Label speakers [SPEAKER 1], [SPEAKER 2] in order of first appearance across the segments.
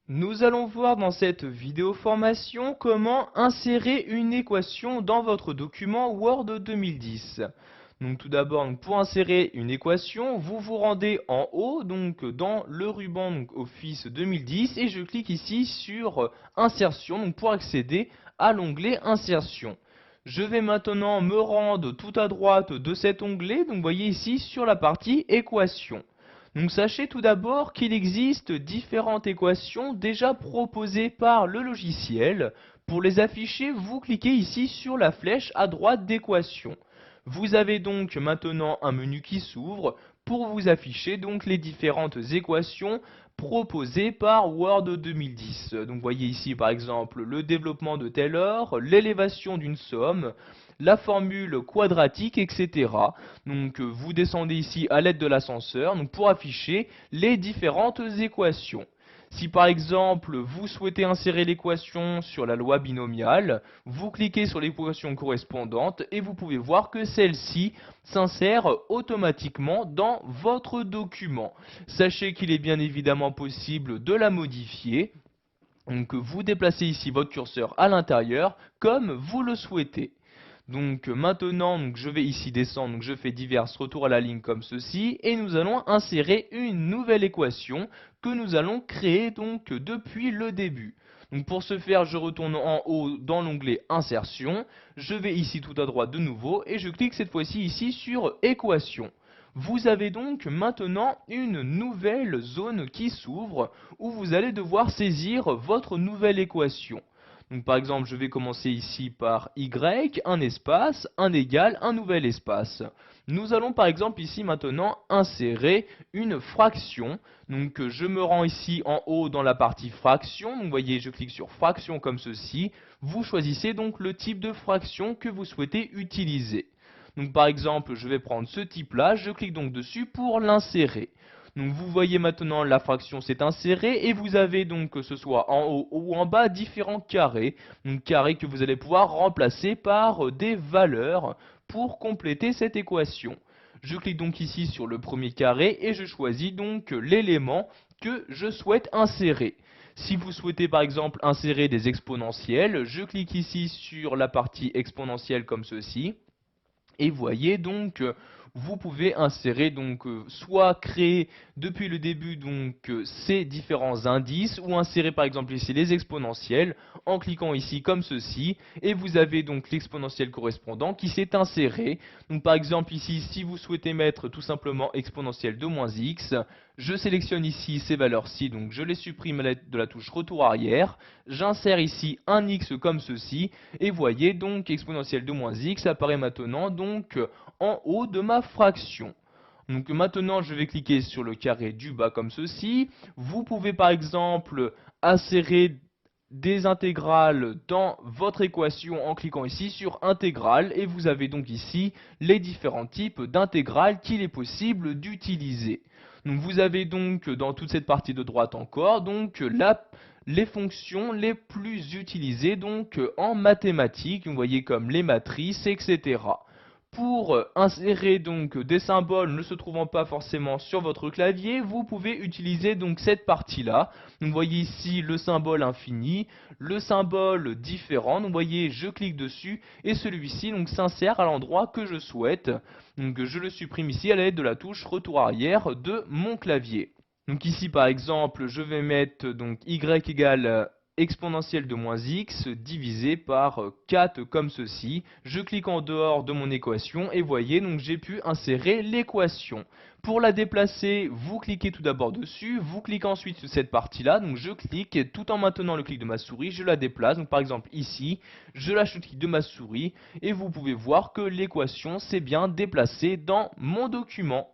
[SPEAKER 1] Nous allons voir dans cette vidéo formation comment insérer une équation dans votre document Word 2010. Donc tout d'abord, pour insérer une équation, vous vous rendez en haut, donc dans le ruban Office 2010, et je clique ici sur Insertion, pour accéder à l'onglet Insertion. Je vais maintenant me rendre tout à droite de cet onglet, donc vous voyez ici sur la partie Équation. Donc sachez tout d'abord qu'il existe différentes équations déjà proposées par le logiciel. Pour les afficher, vous cliquez ici sur la flèche à droite d'équation. Vous avez donc maintenant un menu qui s'ouvre pour vous afficher donc les différentes équations proposées par Word 2010. Donc voyez ici par exemple le développement de Taylor, l'élévation d'une somme, la formule quadratique, etc. Donc vous descendez ici à l'aide de l'ascenseur pour afficher les différentes équations. Si par exemple vous souhaitez insérer l'équation sur la loi binomiale, vous cliquez sur l'équation correspondante et vous pouvez voir que celle-ci s'insère automatiquement dans votre document. Sachez qu'il est bien évidemment possible de la modifier. Donc vous déplacez ici votre curseur à l'intérieur comme vous le souhaitez. Donc maintenant, je vais ici descendre, je fais divers retours à la ligne comme ceci, et nous allons insérer une nouvelle équation que nous allons créer donc depuis le début. Donc pour ce faire, je retourne en haut dans l'onglet Insertion, je vais ici tout à droite de nouveau, et je clique cette fois-ci ici sur Équation. Vous avez donc maintenant une nouvelle zone qui s'ouvre, où vous allez devoir saisir votre nouvelle équation. Donc par exemple, je vais commencer ici par y, un espace, un égal, un nouvel espace. Nous allons par exemple ici maintenant insérer une fraction. Donc je me rends ici en haut dans la partie fraction. Donc vous voyez, je clique sur fraction comme ceci. Vous choisissez donc le type de fraction que vous souhaitez utiliser. Donc par exemple, je vais prendre ce type-là, je clique donc dessus pour l'insérer. Donc vous voyez maintenant la fraction s'est insérée et vous avez donc que ce soit en haut ou en bas différents carrés. Donc carrés que vous allez pouvoir remplacer par des valeurs pour compléter cette équation. Je clique donc ici sur le premier carré et je choisis donc l'élément que je souhaite insérer. Si vous souhaitez par exemple insérer des exponentielles, je clique ici sur la partie exponentielle comme ceci. Et voyez donc, vous pouvez insérer donc soit créer depuis le début ces différents indices ou insérer par exemple ici les exponentielles en cliquant ici comme ceci et vous avez donc l'exponentielle correspondant qui s'est inséré. Donc par exemple ici si vous souhaitez mettre tout simplement exponentielle de moins x, je sélectionne ici ces valeurs-ci, donc je les supprime à l'aide de la touche retour arrière, j'insère ici un x comme ceci et voyez donc exponentielle de moins x apparaît maintenant donc en haut de ma fraction. Donc maintenant je vais cliquer sur le carré du bas comme ceci. Vous pouvez par exemple insérer des intégrales dans votre équation en cliquant ici sur intégrale et vous avez donc ici les différents types d'intégrales qu'il est possible d'utiliser. Donc vous avez donc dans toute cette partie de droite encore les fonctions les plus utilisées donc en mathématiques, vous voyez comme les matrices, etc. Pour insérer donc des symboles ne se trouvant pas forcément sur votre clavier, vous pouvez utiliser donc cette partie-là. Donc vous voyez ici le symbole infini, le symbole différent. Donc vous voyez, je clique dessus et celui-ci donc s'insère à l'endroit que je souhaite. Donc je le supprime ici à l'aide de la touche retour arrière de mon clavier. Donc ici par exemple, je vais mettre donc y égale exponentielle de moins x divisé par 4 comme ceci. Je clique en dehors de mon équation et voyez, donc j'ai pu insérer l'équation. Pour la déplacer, vous cliquez tout d'abord dessus, vous cliquez ensuite sur cette partie-là, donc je clique et tout en maintenant le clic de ma souris, je la déplace. Donc par exemple ici, je lâche le clic de ma souris et vous pouvez voir que l'équation s'est bien déplacée dans mon document.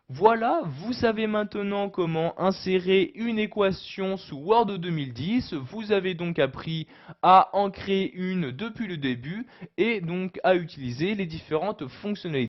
[SPEAKER 1] Voilà, vous savez maintenant comment insérer une équation sous Word 2010. Vous avez donc appris à en créer une depuis le début et donc à utiliser les différentes fonctionnalités